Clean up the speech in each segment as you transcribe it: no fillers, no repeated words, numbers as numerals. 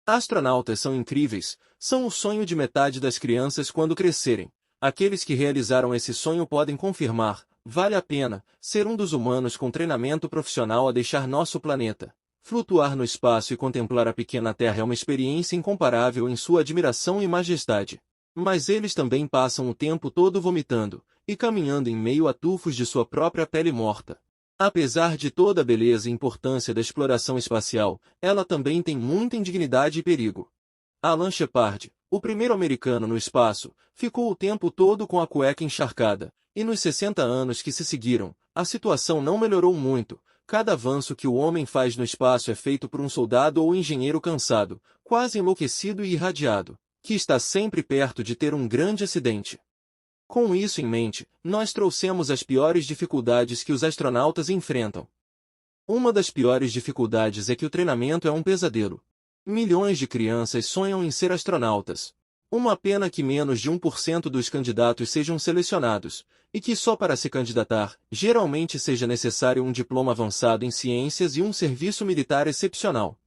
Astronautas são incríveis, são o sonho de metade das crianças quando crescerem. Aqueles que realizaram esse sonho podem confirmar, vale a pena, ser um dos humanos com treinamento profissional a deixar nosso planeta. Flutuar no espaço e contemplar a pequena Terra é uma experiência incomparável em sua admiração e majestade. Mas eles também passam o tempo todo vomitando, e caminhando em meio a tufos de sua própria pele morta. Apesar de toda a beleza e importância da exploração espacial, ela também tem muita indignidade e perigo. Alan Shepard, o primeiro americano no espaço, ficou o tempo todo com a cueca encharcada, e nos 60 anos que se seguiram, a situação não melhorou muito. Cada avanço que o homem faz no espaço é feito por um soldado ou engenheiro cansado, quase enlouquecido e irradiado, que está sempre perto de ter um grande acidente. Com isso em mente, nós trouxemos as piores dificuldades que os astronautas enfrentam. Uma das piores dificuldades é que o treinamento é um pesadelo. Milhões de crianças sonham em ser astronautas. Uma pena que menos de 1% dos candidatos sejam selecionados, e que só para se candidatar, geralmente seja necessário um diploma avançado em ciências e um serviço militar excepcional.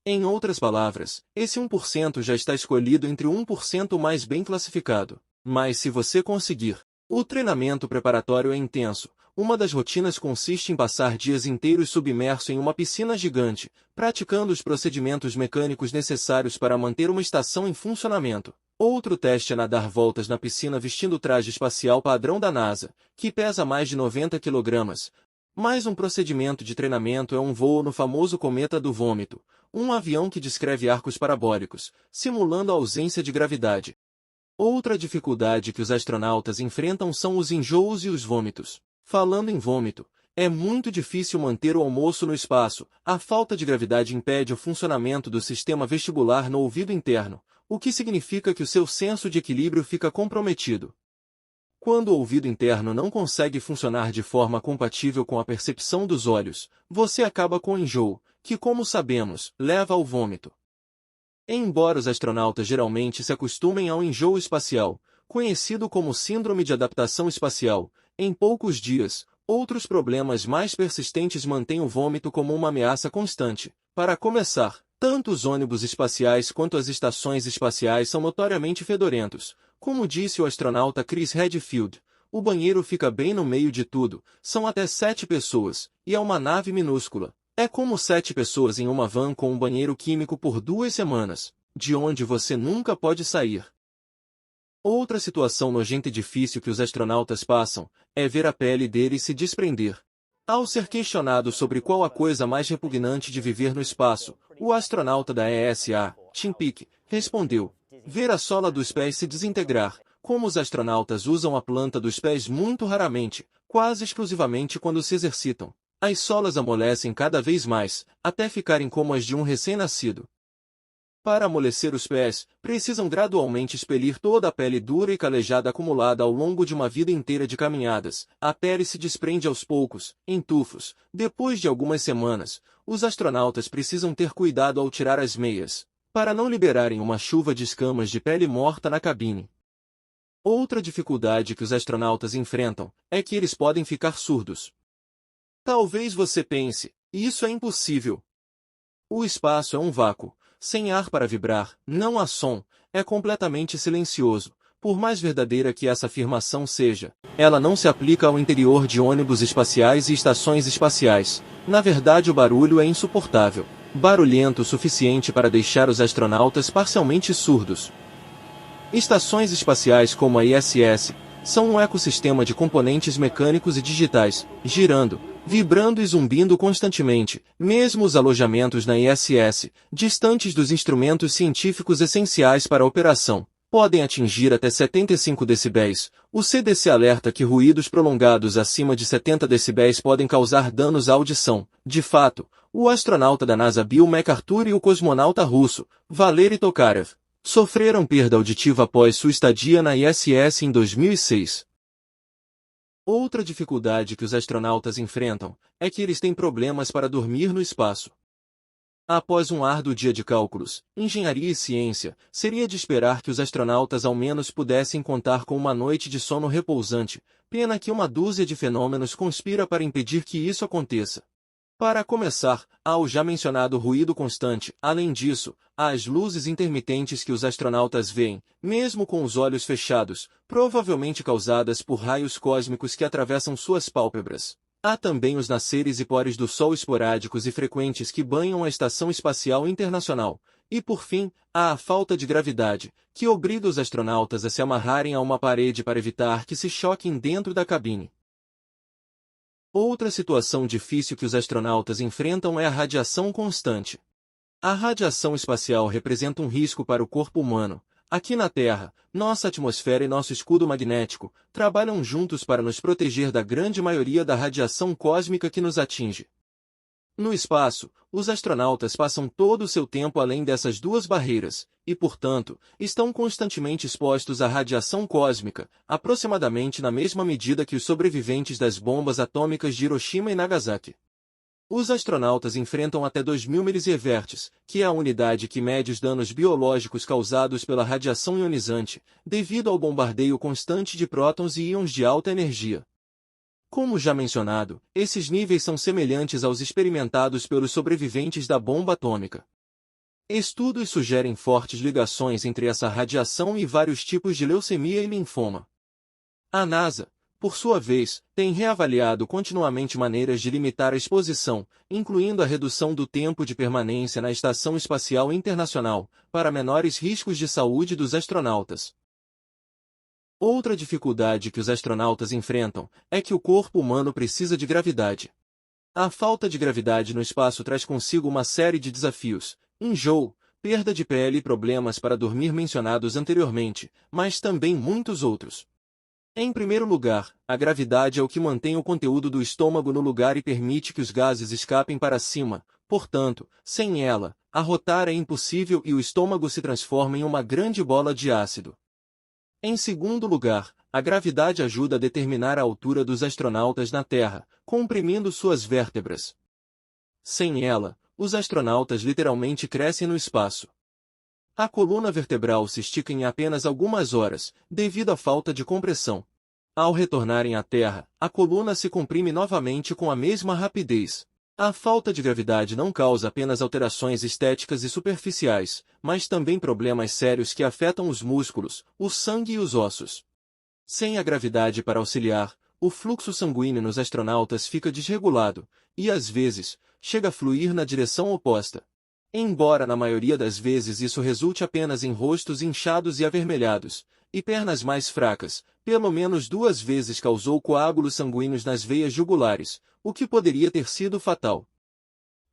Em outras palavras, esse 1% já está escolhido entre o 1% mais bem classificado. Mas se você conseguir, o treinamento preparatório é intenso. Uma das rotinas consiste em passar dias inteiros submerso em uma piscina gigante, praticando os procedimentos mecânicos necessários para manter uma estação em funcionamento. Outro teste é nadar voltas na piscina vestindo o traje espacial padrão da NASA, que pesa mais de 90 kg. Mais um procedimento de treinamento é um voo no famoso cometa do vômito, um avião que descreve arcos parabólicos, simulando a ausência de gravidade. Outra dificuldade que os astronautas enfrentam são os enjoos e os vômitos. Falando em vômito, é muito difícil manter o almoço no espaço. A falta de gravidade impede o funcionamento do sistema vestibular no ouvido interno, o que significa que o seu senso de equilíbrio fica comprometido. Quando o ouvido interno não consegue funcionar de forma compatível com a percepção dos olhos, você acaba com enjoo, que, como sabemos, leva ao vômito. Embora os astronautas geralmente se acostumem ao enjoo espacial, conhecido como síndrome de adaptação espacial, em poucos dias, outros problemas mais persistentes mantêm o vômito como uma ameaça constante. Para começar, tanto os ônibus espaciais quanto as estações espaciais são notoriamente fedorentos. Como disse o astronauta Chris Hadfield, o banheiro fica bem no meio de tudo, são até 7 pessoas, e é uma nave minúscula. É como 7 pessoas em uma van com um banheiro químico por 2 semanas, de onde você nunca pode sair. Outra situação nojenta e difícil que os astronautas passam é ver a pele deles se desprender. Ao ser questionado sobre qual a coisa mais repugnante de viver no espaço, o astronauta da ESA, Tim Peake, respondeu: ver a sola dos pés se desintegrar. Como os astronautas usam a planta dos pés muito raramente, quase exclusivamente quando se exercitam, as solas amolecem cada vez mais, até ficarem como as de um recém-nascido. Para amolecer os pés, precisam gradualmente expelir toda a pele dura e calejada acumulada ao longo de uma vida inteira de caminhadas. A pele se desprende aos poucos, em tufos. Depois de algumas semanas, os astronautas precisam ter cuidado ao tirar as meias, para não liberarem uma chuva de escamas de pele morta na cabine. Outra dificuldade que os astronautas enfrentam é que eles podem ficar surdos. Talvez você pense, isso é impossível. O espaço é um vácuo. Sem ar para vibrar, não há som, é completamente silencioso. Por mais verdadeira que essa afirmação seja, ela não se aplica ao interior de ônibus espaciais e estações espaciais. Na verdade, o barulho é insuportável. Barulhento o suficiente para deixar os astronautas parcialmente surdos. Estações espaciais como a ISS são um ecossistema de componentes mecânicos e digitais, girando, vibrando e zumbindo constantemente. Mesmo os alojamentos na ISS, distantes dos instrumentos científicos essenciais para a operação, podem atingir até 75 decibéis. O CDC alerta que ruídos prolongados acima de 70 decibéis podem causar danos à audição. De fato, o astronauta da NASA Bill McArthur e o cosmonauta russo, Valery Tokarev, sofreram perda auditiva após sua estadia na ISS em 2006. Outra dificuldade que os astronautas enfrentam é que eles têm problemas para dormir no espaço. Após um árduo dia de cálculos, engenharia e ciência, seria de esperar que os astronautas ao menos pudessem contar com uma noite de sono repousante, pena que uma dúzia de fenômenos conspira para impedir que isso aconteça. Para começar, há o já mencionado ruído constante. Além disso, há as luzes intermitentes que os astronautas veem, mesmo com os olhos fechados, provavelmente causadas por raios cósmicos que atravessam suas pálpebras. Há também os nasceres e pores do Sol esporádicos e frequentes que banham a Estação Espacial Internacional. E por fim, há a falta de gravidade, que obriga os astronautas a se amarrarem a uma parede para evitar que se choquem dentro da cabine. Outra situação difícil que os astronautas enfrentam é a radiação constante. A radiação espacial representa um risco para o corpo humano. Aqui na Terra, nossa atmosfera e nosso escudo magnético trabalham juntos para nos proteger da grande maioria da radiação cósmica que nos atinge. No espaço, os astronautas passam todo o seu tempo além dessas duas barreiras, e, portanto, estão constantemente expostos à radiação cósmica, aproximadamente na mesma medida que os sobreviventes das bombas atômicas de Hiroshima e Nagasaki. Os astronautas enfrentam até 2000 milisieverts, que é a unidade que mede os danos biológicos causados pela radiação ionizante, devido ao bombardeio constante de prótons e íons de alta energia. Como já mencionado, esses níveis são semelhantes aos experimentados pelos sobreviventes da bomba atômica. Estudos sugerem fortes ligações entre essa radiação e vários tipos de leucemia e linfoma. A NASA, por sua vez, tem reavaliado continuamente maneiras de limitar a exposição, incluindo a redução do tempo de permanência na Estação Espacial Internacional, para menores riscos de saúde dos astronautas. Outra dificuldade que os astronautas enfrentam é que o corpo humano precisa de gravidade. A falta de gravidade no espaço traz consigo uma série de desafios: enjoo, perda de pele e problemas para dormir mencionados anteriormente, mas também muitos outros. Em primeiro lugar, a gravidade é o que mantém o conteúdo do estômago no lugar e permite que os gases escapem para cima, portanto, sem ela, arrotar é impossível e o estômago se transforma em uma grande bola de ácido. Em segundo lugar, a gravidade ajuda a determinar a altura dos astronautas na Terra, comprimindo suas vértebras. Sem ela, os astronautas literalmente crescem no espaço. A coluna vertebral se estica em apenas algumas horas, devido à falta de compressão. Ao retornarem à Terra, a coluna se comprime novamente com a mesma rapidez. A falta de gravidade não causa apenas alterações estéticas e superficiais, mas também problemas sérios que afetam os músculos, o sangue e os ossos. Sem a gravidade para auxiliar, o fluxo sanguíneo nos astronautas fica desregulado, e às vezes, chega a fluir na direção oposta. Embora na maioria das vezes isso resulte apenas em rostos inchados e avermelhados, e pernas mais fracas, pelo menos 2 vezes causou coágulos sanguíneos nas veias jugulares, o que poderia ter sido fatal.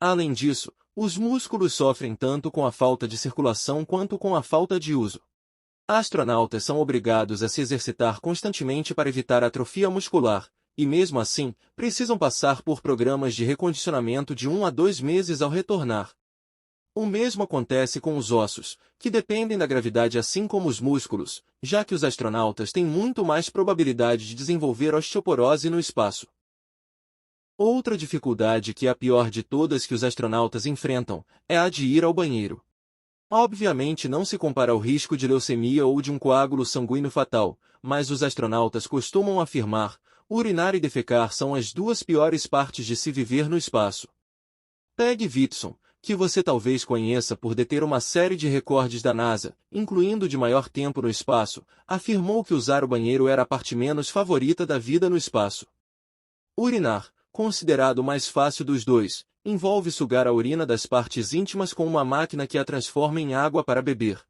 Além disso, os músculos sofrem tanto com a falta de circulação quanto com a falta de uso. Astronautas são obrigados a se exercitar constantemente para evitar atrofia muscular, e mesmo assim, precisam passar por programas de recondicionamento de 1 a 2 meses ao retornar. O mesmo acontece com os ossos, que dependem da gravidade assim como os músculos, já que os astronautas têm muito mais probabilidade de desenvolver osteoporose no espaço. Outra dificuldade que é a pior de todas que os astronautas enfrentam, é a de ir ao banheiro. Obviamente não se compara ao risco de leucemia ou de um coágulo sanguíneo fatal, mas os astronautas costumam afirmar: urinar e defecar são as 2 piores partes de se viver no espaço. Peg Whitson, que você talvez conheça por deter uma série de recordes da NASA, incluindo de maior tempo no espaço, afirmou que usar o banheiro era a parte menos favorita da vida no espaço. Urinar, considerado o mais fácil dos dois, envolve sugar a urina das partes íntimas com uma máquina que a transforma em água para beber.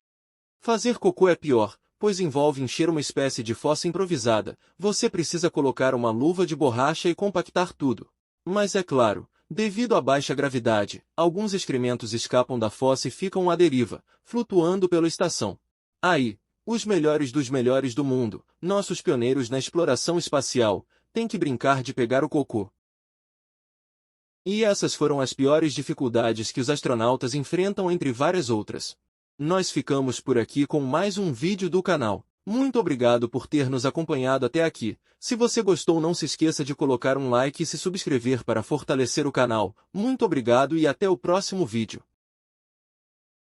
Fazer cocô é pior, pois envolve encher uma espécie de fossa improvisada, você precisa colocar uma luva de borracha e compactar tudo. Mas é claro, devido à baixa gravidade, alguns excrementos escapam da fossa e ficam à deriva, flutuando pela estação. Aí, os melhores dos melhores do mundo, nossos pioneiros na exploração espacial, têm que brincar de pegar o cocô. E essas foram as piores dificuldades que os astronautas enfrentam entre várias outras. Nós ficamos por aqui com mais um vídeo do canal. Muito obrigado por ter nos acompanhado até aqui. Se você gostou, não se esqueça de colocar um like e se subscrever para fortalecer o canal. Muito obrigado e até o próximo vídeo.